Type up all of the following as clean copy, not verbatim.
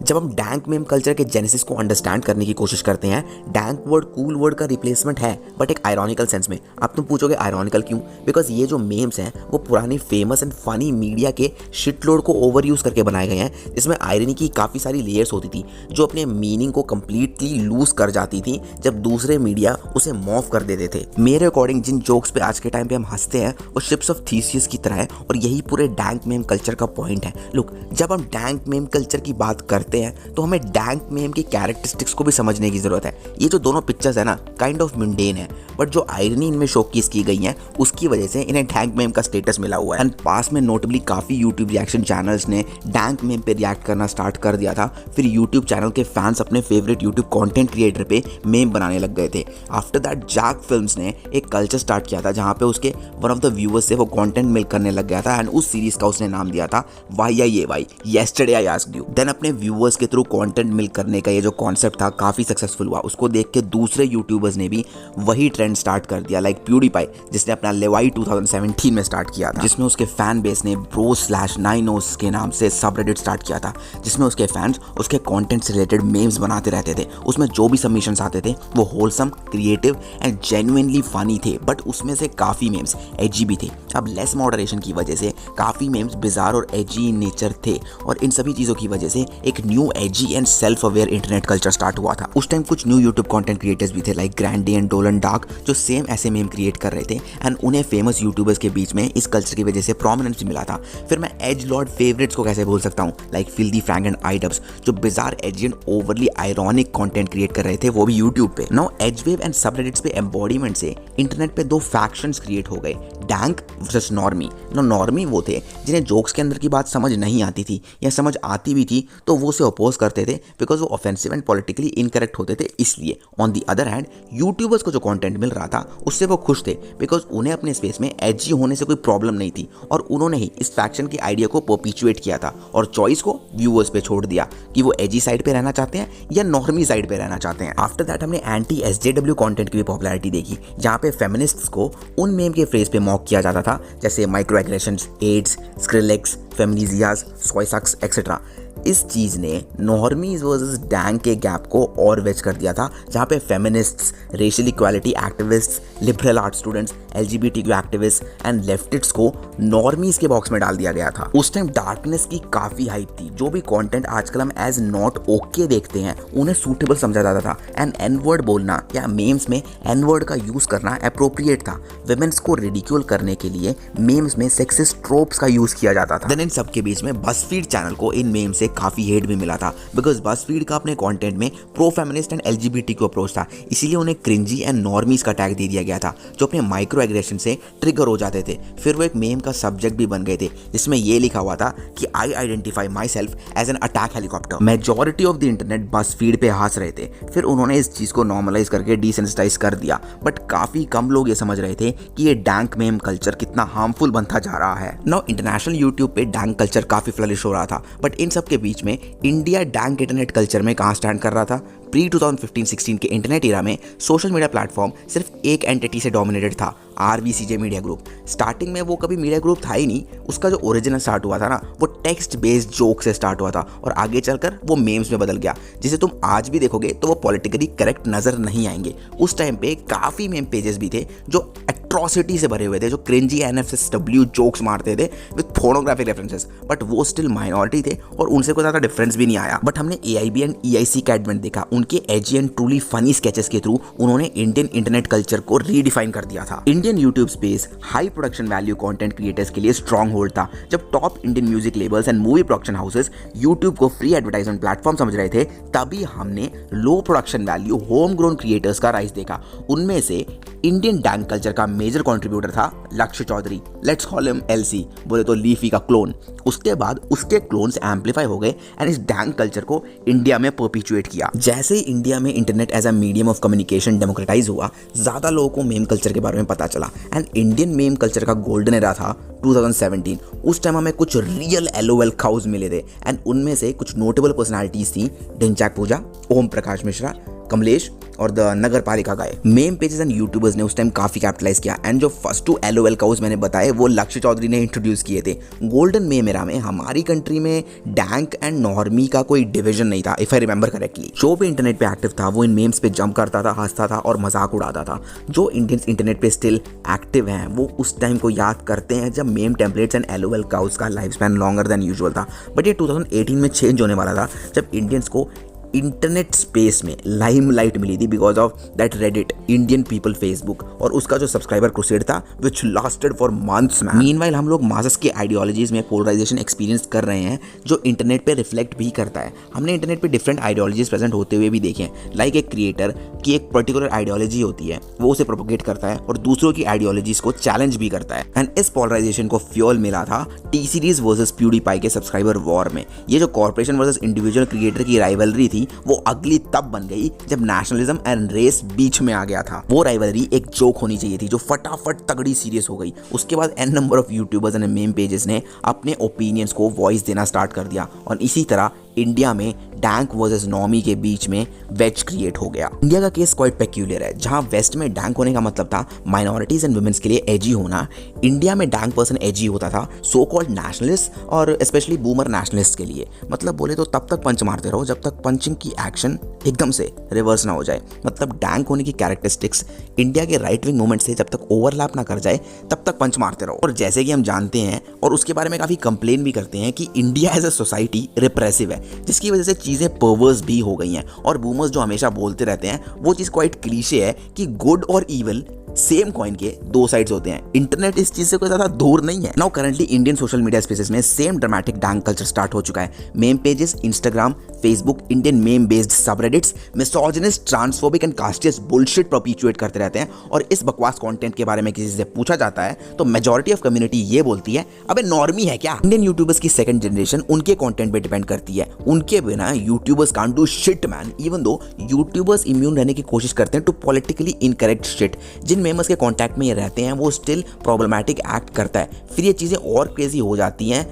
जब हम dank ma'am culture के जेनेसिस को अंडरस्टैंड करने की कोशिश करते हैं, डैंक वर्ड कूल वर्ड का रिप्लेसमेंट है, बट एक आयरॉनिकल सेंस में। अब तुम पूछोगे आयरॉनिकल क्यों? बिकॉज ये जो मेम्स हैं वो पुरानी फेमस एंड फनी मीडिया के शिटलोड को ओवर यूज करके बनाए गए हैं, जिसमें आयरनी की काफ़ी सारी लेयर्स होती थी जो अपने मीनिंग को कंप्लीटली लूज कर जाती थी जब दूसरे मीडिया उसे मॉफ कर देते थे। मेरे अकॉर्डिंग जिन जोक्स पे आज के टाइम पे हम हंसते हैं वो शिप्स ऑफ थीसियस की तरह है, और यही पूरे डैंक मेम कल्चर का पॉइंट है। लुक, जब हम डैंक मेम कल्चर की बात करते हैं तो हमें डैंक मेम की कैरेक्टरिस्टिक्स को भी समझने की जरूरत है। ये जो दोनों पिक्चर्स है ना, काइंड ऑफ मिंडेन है, बट जो आयरनी इनमें शोकेस की गई है उसकी वजह से इन्हें डैंक मेम का स्टेटस मिला हुआ है। एंड पास में नोटेबली काफी यूट्यूब रिएक्शन चैनल्स ने डैंक मेम पे रिएक्ट करना स्टार्ट कर दिया था। फिर यूट्यूब चैनल के फैंस अपने फेवरेट यूट्यूब कंटेंट क्रिएटर पे मेम बनाने लग गए थे। आफ्टर दैट जैक फिल्म्स ने एक कल्चर स्टार्ट किया था जहां पे उसके वन ऑफ द व्यूअर्स से वो कंटेंट मिल करने लग गया था, एंड उस सीरीज का उसने नाम दिया था YIAY, yesterday I asked you. Then अपने व्यूअर्स के थ्रू कंटेंट मिल करने का ये जो कॉन्सेप्ट था काफी सक्सेसफुल हुआ। उसको देख के दूसरे यूट्यूबर्स ने भी वही ट्रेंड स्टार्ट कर दिया, लाइक प्यूडीपाई जिसने अपना लेवाई 2017 में स्टार्ट किया था, जिसमें उसके फैन बेस ने bro/9os के नाम से सबरेडिट स्टार्ट किया था, जिसमें उसके फैंस उसके कंटेंट से रिलेटेड मेम्स बनाते रहते थे। उसमें जो भी सबमिशंस आते थे वो wholesome, creative and genuinely funny थे, बट उसमें से काफी मेम्स एजी भी थे। अब लेस मॉडरेशन की वजह से काफी मेम्स बिजार और एजी इन नेचर थे, और इन सभी चीजों की वजह से एक new AG and self aware internet culture start हुआ था। उस टाइम कुछ न्यू यूट्यूब कंटेंट क्रिएटर्स भी थे लाइक ग्रैंडी एंड डोलन डार्क, जो सेम ऐसे मेम क्रिएट कर रहे थे, एंड उन्हें फेमस यूट्यूबर्स के बीच में इस कल्चर की वजह से प्रोमिनेंस भी मिला था। फिर मैं एज लॉर्ड फेवरेट्स को कैसे भूल सकता हूँ, लाइक फिल्दी फ्रैंक एंड आईडब्स, जो bizarre AG and overly ironic content create कर रहे थे, वो भी यूट्यूब पे। नाउ एजवेव एंड सबरेडिट्स पे एम्बॉडीमेंट से इंटरनेट पे दो फैक्शंस क्रिएट हो गए, डैंक वर्सेस नॉर्मी। नॉर्मी वो थे जिन्हें जोक्स के अंदर की बात समझ नहीं आती थी, या समझ आती भी थी तो वो उसे अपोज करते थे बिकॉज वो ऑफेंसिव एंड पॉलिटिकली इनकरेक्ट होते थे, इसलिए। On the other hand YouTubers को जो कंटेंट मिल रहा था उससे वो खुश थे, बिकॉज उन्हें अपने स्पेस में एजी होने से कोई प्रॉब्लम नहीं थी, और उन्होंने ही इस फैक्शन की आइडिया को परपिचुएट किया था, और चॉइस को व्यूअर्स पे छोड़ दिया कि वो एजी साइड पे रहना चाहते हैं या नॉर्मी साइड पे रहना चाहते हैं। आफ्टर दैट हमने एंटी SJW कंटेंट की भी पॉपुलैरिटी देखी, जहाँ पे फेमिनिस्ट्स को उन मेम के फ्रेज पे मॉक किया जाता था, जैसे microaggressions, AIDS, Skrillex, feminazis, soy sucks etcetera. इस चीज़ ने नॉर्मीज वर्सेस डैंक के गैप को और वेच कर दिया था, जहाँ पे feminists, racial equality activists, liberal art students, LGBTQ activist and leftists को नॉर्मीज के बॉक्स में डाल दिया गया था। उस टाइम डार्कनेस की काफ़ी हाइप थी। जो भी कंटेंट आजकल हम एज नॉट ओके देखते हैं उन्हें सूटेबल समझा जाता था, एंड एन वर्ड बोलना या मेम्स में एन वर्ड का यूज़ करना अप्रोप्रिएट था। विमेंस को रिडिक्यूल करने के लिए मेम्स में सेक्सिस्ट ट्रोप्स का यूज़ किया जाता था। देन इन सबके बीच में बज़फीड चैनल को इन मेम्स से काफी हेट भी मिला था, बिकॉज बज़फीड का अपने कंटेंट में pro feminist and LGBTQ approach था, इसीलिए उन्हें क्रिंजी एंड नॉर्मीज का टैग दे दिया गया था, जो अपने माइक्रो एग्रेशन से ट्रिगर हो जाते थे। फिर वो एक मेम का सब्जेक्ट भी बन गए थे, जिसमें ये लिखा हुआ था कि I identify my self as an attack helicopter. Majority of the internet BuzzFeed पे हंस रहे थे, फिर उन्होंने इस चीज को नॉर्मलाइज करके डिसेंसिटाइज कर दिया, बट काफी कम लोग ये समझ रहे थे कि ये डैंक मेम कल्चर कितना हार्मफुल बनता जा रहा है। नाउ इंटरनेशनल यूट्यूब पे डैंक कल्चर काफी फ्लरिश हो रहा था, बट इन सब के बीच में इंडिया डैंक इंटरनेट कल्चर में कहाँ स्टैंड कर रहा था? प्री 2015-16 के इंटरनेट एरा में सोशल मीडिया प्लेटफॉर्म सिर्फ एक एंटिटी से डोमिनेटेड था, RVCJ मीडिया ग्रुप। स्टार्टिंग में वो कभी मीडिया ग्रुप था ही नहीं, उसका जो ओरिजिनल स्टार्ट हुआ था ना वो टेक्स्ट बेस्ड जोक से स्टार्ट हुआ था, और आगे चलकर वो मेम्स में बदल गया, जिसे तुम आज भी देखोगे तो वो पॉलिटिकली करेक्ट नजर नहीं आएंगे। उस टाइम पे काफी मेम पेजेस भी थे जो एट्रॉसिटी से भरे हुए थे, जो क्रिंजी NFSW जोक्स मारते थे विद फोर्नोग्राफिक रेफरेंसेस, बट वो स्टिल माइनॉरिटी थे और उनसे कोई ज्यादा डिफरेंस भी नहीं आया। बट हमने AIB एंड EIC का एडवेंट देखा, उनके edgy and truly funny sketches के थ्रू उन्होंने इंडियन इंटरनेट कल्चर को रीडिफाइन कर दिया था। Indian YouTube space high production value content creators के लिए स्ट्रॉन्ग होल्ड था। जब top Indian music labels and movie production houses YouTube को फ्री एडवर्टाइजमेंट प्लेटफॉर्म समझ रहे थे, तभी हमने low production value home grown creators का राइज देखा। उनमें से इंडियन डैंक कल्चर का मेजर कंट्रीब्यूटर था Lakshya Chaudhary, let's call him LC, बोले तो लीफी का क्लोन। उसके बाद उसके क्लोन्स एम्पलीफाई हो गए एंड इस डैंक कल्चर को इंडिया में परपिचुएट किया। जैसे ही इंडिया में internet as a medium of communication democratize हुआ, ज्यादा लोगों को मेम कल्चर के बारे में पता चला, एंड इंडियन मेम कल्चर का गोल्डन एरा था 2017। उस टाइम हमें कुछ रियल LOL खाउस मिले थे, एंड उनमें से कुछ नोटेबल पर्सनालिटीज थी डिंचैक पूजा, ओम प्रकाश मिश्रा, कमलेश और द नगर पालिका गाय। मेम पेजेस एंड यूट्यूबर्स ने उस टाइम काफी कैपिटलाइज किया एंड जो फर्स्ट 2 LOL काउज मैंने बताए वो लक्ष्य चौधरी ने इंट्रोड्यूस किए थे। गोल्डन मेम एरा में हमारी कंट्री में डैंक एंड नॉर्मी का कोई डिवीजन नहीं था, इफ आई रिमेंबर करेक्टली। जो भी इंटरनेट पे एक्टिव था वो इन मेम्स पे जंप करता था, हंसता था और मजाक उड़ाता था। जो इंडियंस इंटरनेट पे स्टिल एक्टिव हैं वो उस टाइम को याद करते हैं जब meme templates and LOL cows का life span longer than usual था। बट ये 2018 में चेंज होने वाला था जब इंडियंस को इंटरनेट स्पेस में लाइमलाइट मिली थी because of that Reddit Indian people Facebook और उसका जो सब्सक्राइबर क्रूसेड था which lasted for months man. Meanwhile हम लोग मासेस के आइडियोलॉजीज में पोलराइजेशन एक्सपीरियंस कर रहे हैं जो इंटरनेट पे रिफ्लेक्ट भी करता है। हमने इंटरनेट पे डिफरेंट आइडियोलॉजीज प्रेजेंट होते हुए भी देखे हैं। लाइक एक क्रिएटर की एक पर्टिकुलर आइडियोलॉजी होती है, वो उसे प्रोपोगेट करता है और दूसरों की आइडियोलॉजीज को चैलेंज भी करता है। एंड इस पोलराइजेशन को फ्यूल मिला था टी सीरीज वर्सेस प्यूडीपाई के सब्सक्राइबर वॉर में। ये जो कॉर्पोरेशन वर्सेस इंडिविजुअल क्रिएटर की राइवलरी थी वो अगली तब बन गई जब नेशनलिज्म एंड रेस बीच में आ गया था। वो राइवलरी एक जोक होनी चाहिए थी जो फटाफट तगड़ी सीरियस हो गई। उसके बाद an number of YouTubers and meme pages ने अपने ओपिनियंस को वॉइस देना स्टार्ट कर दिया और इसी तरह इंडिया में डैंक वर्सेस नॉर्मी के बीच में वेज क्रिएट हो गया। इंडिया का केस क्वाइट पेक्यूलियर है। जहां वेस्ट में डैंक होने का मतलब था माइनॉरिटीज एंड वुमेन्स के लिए एजी होना, इंडिया में डैंक पर्सन एजी होता था सो कॉल्ड नेशनलिस्ट और स्पेशली बूमर नेशनलिस्ट के लिए। मतलब बोले तो तब तक पंच मारते रहो जब तक पंचिंग की एक्शन एकदम से रिवर्स ना हो जाए। मतलब डैंक होने की कैरेक्टरिस्टिक्स इंडिया के राइट विंग मूवमेंट से जब तक ओवरलैप ना कर जाए तब तक पंच मारते रहो। और जैसे कि हम जानते हैं और उसके बारे में काफी कंप्लेन भी करते हैं कि India as a society repressive है, जिसकी वजह से चीजें परवर्स भी हो गई हैं। और बूमर्स जो हमेशा बोलते रहते हैं वो चीज क्वाइट क्लीशे है कि गुड और इविल सेम कॉइन के 2 साइड्स होते हैं। इंटरनेट इस चीज से कोई ज्यादा दूर नहीं है। Now currently Indian social media spaces में same dramatic dank culture start हो चुका है। Meme pages, Instagram, Facebook, Indian meme based subreddits misogynist, transphobic and casteist bullshit perpetuate करते रहते हैं। और इस बकवास कंटेंट के बारे में किसी से पूछा जाता है तो मेजॉरिटी ऑफ कम्युनिटी ये बोलती है अबे नॉर्मी है क्या। इंडियन यूट्यूबर्स की सेकंड जनरेशन उनके कंटेंट पे डिपेंड करती है। उनके बिना YouTubers can't do shit man, even though YouTubers immune रहने की कोशिश करते हैं टू पॉलिटिकली इनकरेक्ट शिट। जिन मेमर्स के कांटेक्ट में ये रहते हैं वो स्टिल प्रॉब्लमैटिक एक्ट करता है। फिर ये चीजें और क्रेजी हो जाती हैं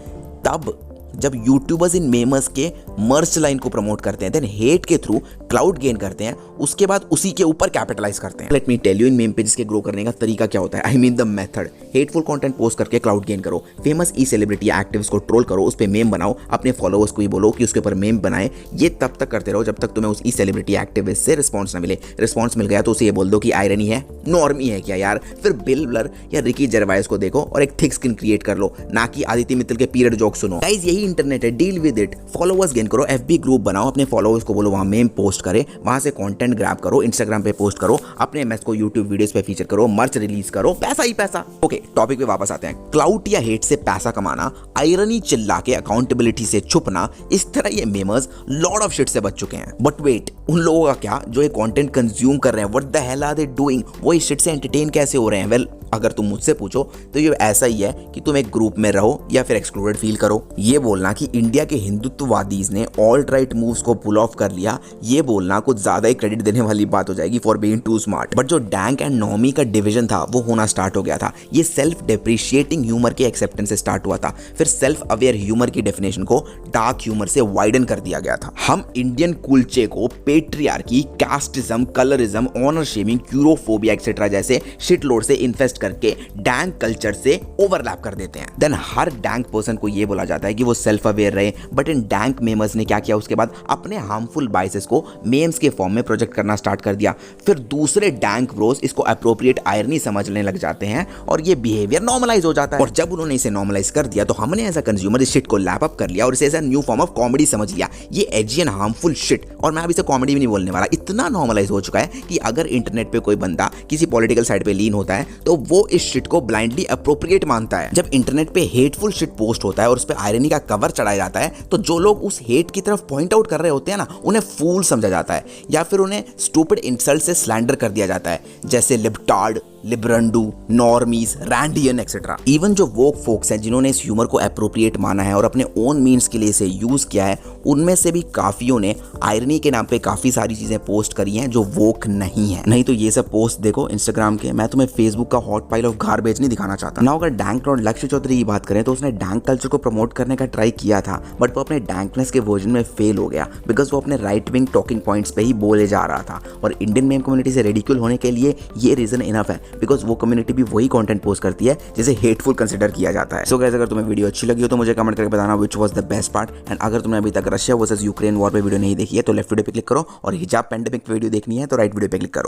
तब जब यूट्यूबर्स इन मेमर्स के मर्च लाइन को प्रमोट करते हैं, देन हेट के थ्रू क्लाउड गेन करते हैं, उसके बाद उसी के ऊपर कैपिटलाइज करते हैं। लेट मी टेल यू इन मेम पेजेस के ग्रो करने का तरीका क्या होता है। I mean the method. Hateful content post करके क्लाउड गेन करो, फेमस ई सेलिब्रिटी एक्टिविस्ट को ट्रोल करो, उस पर मेम बनाओ, अपने फॉलोअर्स को ही बोलो कि उसके ऊपर मेम बनाए। ये तब तक करते रहो जब तक तुम्हें उस ई सेलिब्रिटी एक्टिविस्ट से रिस्पॉन्स ना मिले। रिस्पॉन्स मिल गया तो उसे ये बोल दो कि आयरनी है, नॉर्मी है क्या यार। फिर बिल ब्लर या रिकी जर्वाइस को देखो और एक थिक स्किन क्रिएट कर लो, ना कि आदित्य मित्तल के पीरियड जोक सुनो। गाइस यही इंटरनेट है, deal with it. Followers gain करो, एफबी ग्रुप बनाओ, अपने फॉलोअर्स को बोलो वहां मेम पोस्ट करे, वहां से कंटेंट ग्रैब करो, इंस्टाग्राम पे पोस्ट करो, अपने एमएस को यूट्यूब वीडियोस पे फीचर करो, मर्च रिलीज करो, पैसा ही पैसा। ओके टॉपिक पे वापस आते हैं। क्लाउड या हेट से पैसा कमाना, आयरनी चिल्ला के अकाउंटेबिलिटी से छुपना, इस तरह ये मेमर्स लॉट ऑफ शिट से बच चुके हैं। बट वेट, उन लोगों का क्या जो ये कंटेंट कंज्यूम कर रहे हैं, what the hell are they doing? वो इस शिट से एंटरटेन कैसे हो रहे हैं? वेल अगर तुम मुझसे पूछो तो ये ऐसा ही है कि तुम एक ग्रुप में रहो या फिर एक्सक्लूडेड फील करो। ये बोलना कि इंडिया के हिंदुत्ववादीज ने ऑल्ट राइट मूव्स को पुल ऑफ कर लिया, ये बोलना कुछ ज्यादा ही क्रेडिट देने वाली बात हो जाएगी for being too smart. But जो डैंक एंड नॉर्मी का डिवीजन था वो होना स्टार्ट हो गया था। ये सेल्फ डेप्रिशिएटिंग ह्यूमर के एक्सेप्टेंस से स्टार्ट हुआ था। फिर सेल्फ अवेयर ह्यूमर की डेफिनेशन को डार्क ह्यूमर से वाइडन कर दिया गया था। हम इंडियन कुलचे को patriarchy, casteism, colourism, honour shaming, queerphobia etcetera जैसे शिट लोड से इन्फेस्ट करके डैंक कल्चर से ओवरलैप कर देते हैं। देन हर डैंक पर्सन को ये बोला जाता है कि वो सेल्फ अवेयर रहे। बट इन डैंक मेमर्स ने क्या किया उसके बाद? अपने हार्मफुल बाइसेस को मेम्स के फॉर्म में प्रोजेक्ट करना स्टार्ट कर दिया। फिर दूसरे डैंक ब्रोस इसको एप्रोप्रिएट आयरनी समझने लग जाते हैं और ये बिहेवियर नॉर्मलाइज हो जाता है। और जब उन्होंने इसे नॉर्मलाइज कर दिया तो हमने एज अ कंज्यूमर इस शिट को लैप अप कर लिया और इसे as a new form of comedy समझ लिया। ये एजी एंड हार्मफुल शिट, और मैं अभी इसे कॉमेडी भी नहीं बोलने वाला, इतना नॉर्मलाइज हो चुका है कि अगर इंटरनेट पे कोई बंदा किसी पॉलिटिकल साइड पे लीन होता है तो वो इस शिट को ब्लाइंडली अप्रोप्रिएट मानता है। जब इंटरनेट पे हेटफुल शिट पोस्ट होता है और उस पे आयरनी का कवर चढ़ाया जाता है तो जो लोग उस हेट की तरफ पॉइंट आउट कर रहे होते हैं ना, उन्हें फूल समझा जाता है या फिर उन्हें स्टूपिड इंसल्ट से स्लैंडर कर दिया जाता है, जैसे लिबटार्ड, लिब्रंडू, नॉर्मीज, रैंडियन एक्सेट्रा। इवन जो वोक फोक्स हैं जिन्होंने इस ह्यूमर को अप्रोप्रिएट माना है और अपने ओन मीन्स के लिए इसे यूज किया है, उनमें से भी काफियों ने आयरनी के नाम पे काफी सारी चीजें पोस्ट करी हैं जो वोक नहीं है। नहीं तो ये सब पोस्ट देखो इंस्टाग्राम के, मैं तुम्हें फेसबुक का हॉट पाइल ऑफ गार्बेज नहीं दिखाना चाहता ना। अगर डैंक लॉर्ड लक्ष्य चौधरी की बात करें तो उसने डैंक कल्चर को प्रमोट करने का ट्राई किया था, बट वो अपने डैंकनेस के वर्जन में फेल हो गया बिकॉज वो अपने राइट विंग टॉकिंग पॉइंट्स पे ही बोले जा रहा था। और इंडियन मेम कम्युनिटी से रेडिक्यूल होने के लिए ये रीजन इनफ है बिकॉज वो कम्युनिटी भी वही कंटेंट पोस्ट करती है जिसे हेटफुल कंसिडर किया जाता है। सो गाइस, अगर तुम्हें वीडियो अच्छी लगी हो तो मुझे कमेंट करके बताना which was the best part. And अगर तुमने अभी तक रशिया वर्सेस यूक्रेन वॉर पे वीडियो नहीं देखी है तो लेफ्ट वीडियो पे क्लिक करो, और हिजाब पेंडेमिक पे वीडियो देखनी है तो राइट वीडियो पे क्लिक करो।